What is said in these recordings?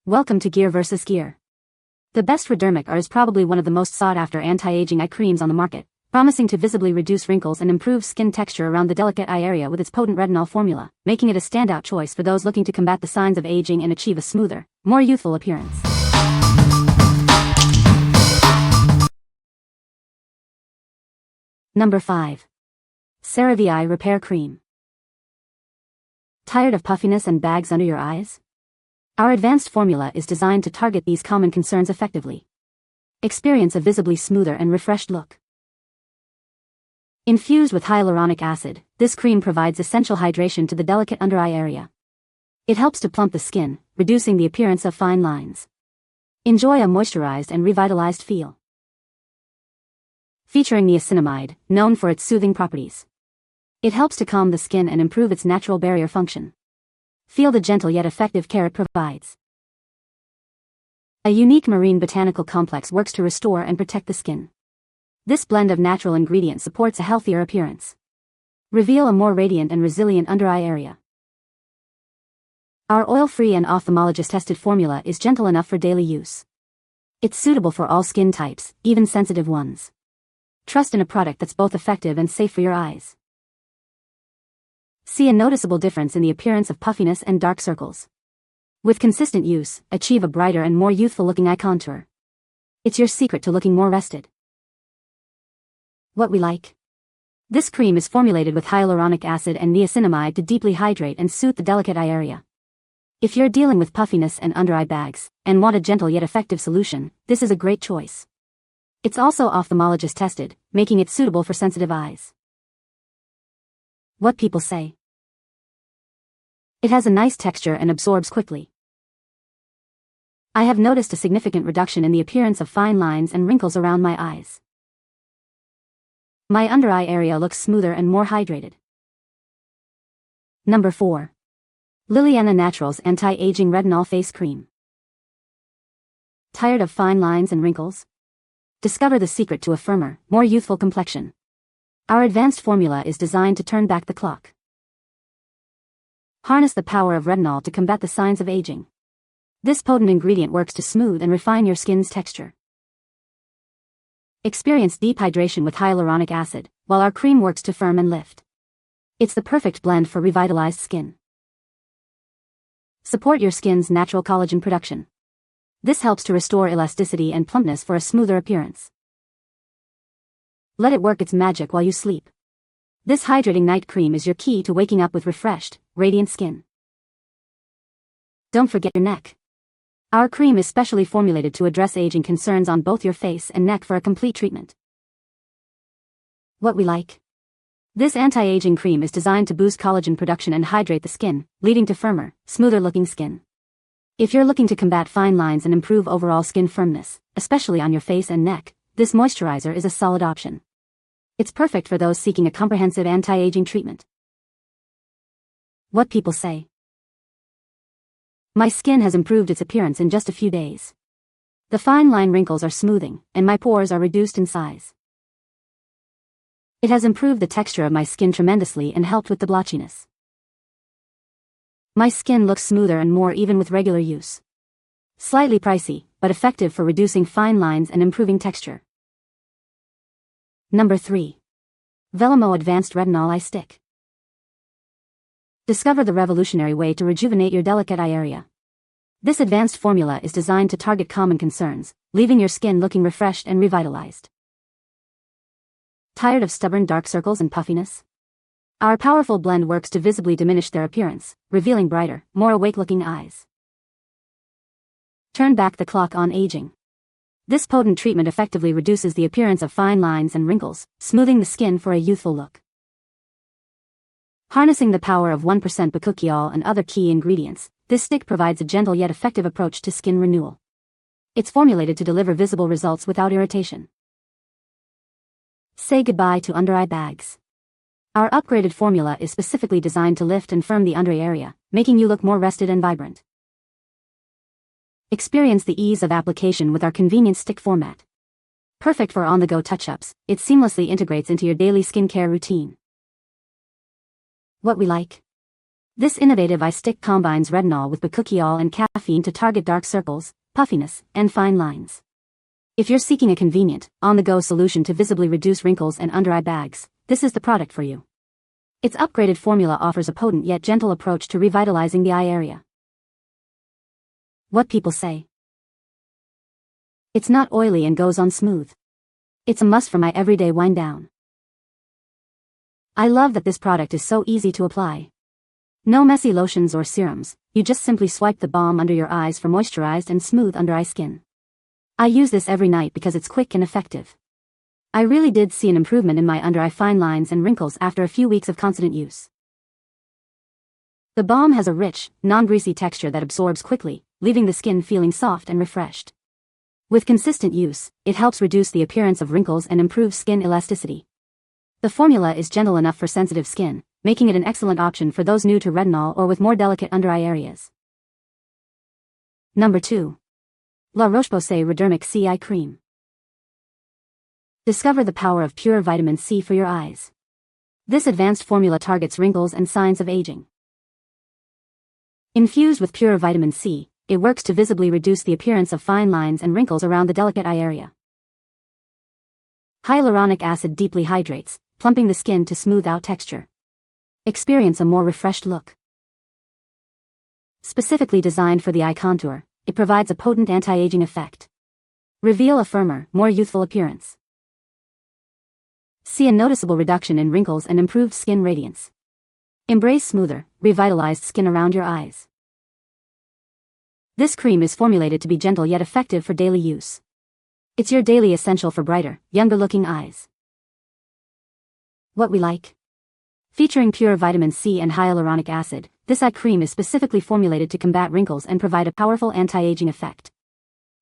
Welcome to Gear vs. Gear. The best Redermic R is probably one of the most sought-after anti-aging eye creams on the market, promising to visibly reduce wrinkles and improve skin texture around the delicate eye area with its potent retinol formula, making it a standout choice for those looking to combat the signs of aging and achieve a smoother, more youthful appearance. Number 5. CeraVe Eye Repair Cream. Tired of puffiness and bags under your eyes? Our advanced formula is designed to target these common concerns effectively. Experience a visibly smoother and refreshed look. Infused with hyaluronic acid, this cream provides essential hydration to the delicate under-eye area. It helps to plump the skin, reducing the appearance of fine lines. Enjoy a moisturized and revitalized feel. Featuring niacinamide, known for its soothing properties. It helps to calm the skin and improve its natural barrier function. Feel the gentle yet effective care it provides. A unique marine botanical complex works to restore and protect the skin. This blend of natural ingredients supports a healthier appearance. Reveal a more radiant and resilient under-eye area. Our oil-free and ophthalmologist-tested formula is gentle enough for daily use. It's suitable for all skin types, even sensitive ones. Trust in a product that's both effective and safe for your eyes. See a noticeable difference in the appearance of puffiness and dark circles. With consistent use, achieve a brighter and more youthful-looking eye contour. It's your secret to looking more rested. What we like. This cream is formulated with hyaluronic acid and niacinamide to deeply hydrate and soothe the delicate eye area. If you're dealing with puffiness and under-eye bags, and want a gentle yet effective solution, this is a great choice. It's also ophthalmologist tested, making it suitable for sensitive eyes. What people say. It has a nice texture and absorbs quickly. I have noticed a significant reduction in the appearance of fine lines and wrinkles around my eyes. My under-eye area looks smoother and more hydrated. Number 4. LilyAna Naturals Anti-Aging Retinol Face Cream. Tired of fine lines and wrinkles? Discover the secret to a firmer, more youthful complexion. Our advanced formula is designed to turn back the clock. Harness the power of retinol to combat the signs of aging. This potent ingredient works to smooth and refine your skin's texture. Experience deep hydration with hyaluronic acid, while our cream works to firm and lift. It's the perfect blend for revitalized skin. Support your skin's natural collagen production. This helps to restore elasticity and plumpness for a smoother appearance. Let it work its magic while you sleep. This hydrating night cream is your key to waking up with refreshed, radiant skin. Don't forget your neck. Our cream is specially formulated to address aging concerns on both your face and neck for a complete treatment. What we like. This anti-aging cream is designed to boost collagen production and hydrate the skin, leading to firmer, smoother-looking skin. If you're looking to combat fine lines and improve overall skin firmness, especially on your face and neck, this moisturizer is a solid option. It's perfect for those seeking a comprehensive anti-aging treatment. What people say. My skin has improved its appearance in just a few days. The fine line wrinkles are smoothing, and my pores are reduced in size. It has improved the texture of my skin tremendously and helped with the blotchiness. My skin looks smoother and more even with regular use. Slightly pricey, but effective for reducing fine lines and improving texture. Number 3. VELAMO Advanced Retinol Eye Stick. Discover the revolutionary way to rejuvenate your delicate eye area. This advanced formula is designed to target common concerns, leaving your skin looking refreshed and revitalized. Tired of stubborn dark circles and puffiness? Our powerful blend works to visibly diminish their appearance, revealing brighter, more awake-looking eyes. Turn back the clock on aging. This potent treatment effectively reduces the appearance of fine lines and wrinkles, smoothing the skin for a youthful look. Harnessing the power of 1% bakuchiol and other key ingredients, this stick provides a gentle yet effective approach to skin renewal. It's formulated to deliver visible results without irritation. Say goodbye to under-eye bags. Our upgraded formula is specifically designed to lift and firm the under-eye area, making you look more rested and vibrant. Experience the ease of application with our convenient stick format. Perfect for on-the-go touch-ups, it seamlessly integrates into your daily skincare routine. What we like. This innovative eye stick combines retinol with bakuchiol and caffeine to target dark circles, puffiness, and fine lines. If you're seeking a convenient, on-the-go solution to visibly reduce wrinkles and under-eye bags, this is the product for you. Its upgraded formula offers a potent yet gentle approach to revitalizing the eye area. What people say. It's not oily and goes on smooth. It's a must for my everyday wind down. I love that this product is so easy to apply. No messy lotions or serums, you just simply swipe the balm under your eyes for moisturized and smooth under-eye skin. I use this every night because it's quick and effective. I really did see an improvement in my under-eye fine lines and wrinkles after a few weeks of constant use. The balm has a rich, non-greasy texture that absorbs quickly, leaving the skin feeling soft and refreshed. With consistent use, it helps reduce the appearance of wrinkles and improve skin elasticity. The formula is gentle enough for sensitive skin, making it an excellent option for those new to retinol or with more delicate under-eye areas. Number 2. La Roche-Posay Redermic C Eye Cream. Discover the power of pure vitamin C for your eyes. This advanced formula targets wrinkles and signs of aging. Infused with pure vitamin C, it works to visibly reduce the appearance of fine lines and wrinkles around the delicate eye area. Hyaluronic acid deeply hydrates, plumping the skin to smooth out texture. Experience a more refreshed look. Specifically designed for the eye contour, it provides a potent anti-aging effect. Reveal a firmer, more youthful appearance. See a noticeable reduction in wrinkles and improved skin radiance. Embrace smoother, revitalized skin around your eyes. This cream is formulated to be gentle yet effective for daily use. It's your daily essential for brighter, younger-looking eyes. What we like. Featuring pure vitamin C and hyaluronic acid, this eye cream is specifically formulated to combat wrinkles and provide a powerful anti-aging effect.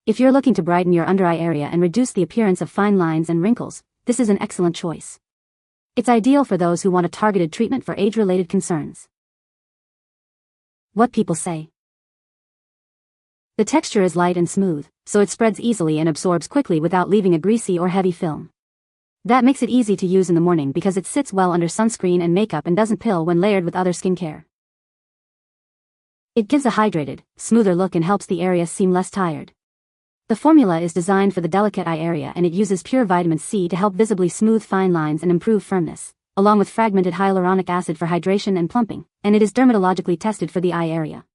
If you're looking to brighten your under-eye area and reduce the appearance of fine lines and wrinkles, this is an excellent choice. It's ideal for those who want a targeted treatment for age-related concerns. What people say. The texture is light and smooth, so it spreads easily and absorbs quickly without leaving a greasy or heavy film. That makes it easy to use in the morning because it sits well under sunscreen and makeup and doesn't pill when layered with other skincare. It gives a hydrated, smoother look and helps the area seem less tired. The formula is designed for the delicate eye area and it uses pure vitamin C to help visibly smooth fine lines and improve firmness, along with fragmented hyaluronic acid for hydration and plumping, and it is dermatologically tested for the eye area.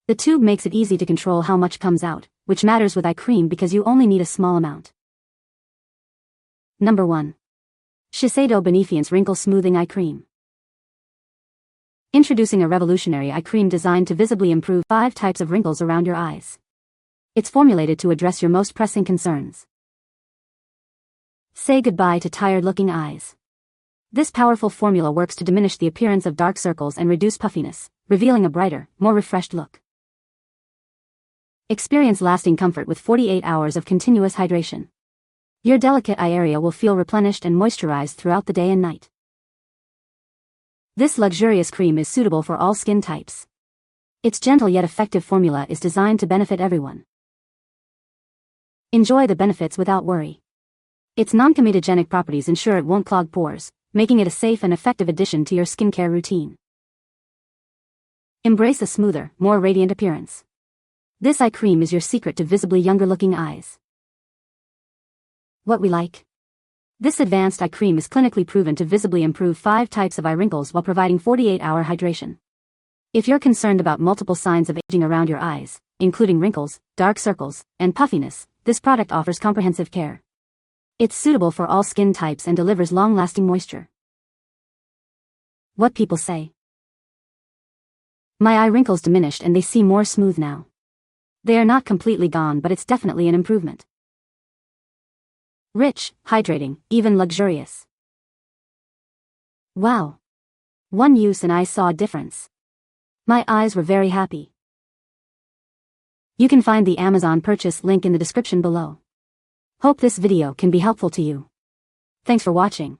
The tube makes it easy to control how much comes out, which matters with eye cream because you only need a small amount. Number 1. Shiseido Benefiance Wrinkle Smoothing Eye Cream. Introducing a revolutionary eye cream designed to visibly improve 5 types of wrinkles around your eyes. It's formulated to address your most pressing concerns. Say goodbye to tired-looking eyes. This powerful formula works to diminish the appearance of dark circles and reduce puffiness, revealing a brighter, more refreshed look. Experience lasting comfort with 48 hours of continuous hydration. Your delicate eye area will feel replenished and moisturized throughout the day and night. This luxurious cream is suitable for all skin types. Its gentle yet effective formula is designed to benefit everyone. Enjoy the benefits without worry. Its non-comedogenic properties ensure it won't clog pores, making it a safe and effective addition to your skincare routine. Embrace a smoother, more radiant appearance. This eye cream is your secret to visibly younger-looking eyes. What we like. This advanced eye cream is clinically proven to visibly improve 5 types of eye wrinkles while providing 48-hour hydration. If you're concerned about multiple signs of aging around your eyes, including wrinkles, dark circles, and puffiness, this product offers comprehensive care. It's suitable for all skin types and delivers long-lasting moisture. What people say. My eye wrinkles diminished and they seem more smooth now. They are not completely gone, but it's definitely an improvement. Rich, hydrating, even luxurious. Wow. One use and I saw a difference. My eyes were very happy. You can find the Amazon purchase link in the description below. Hope this video can be helpful to you. Thanks for watching.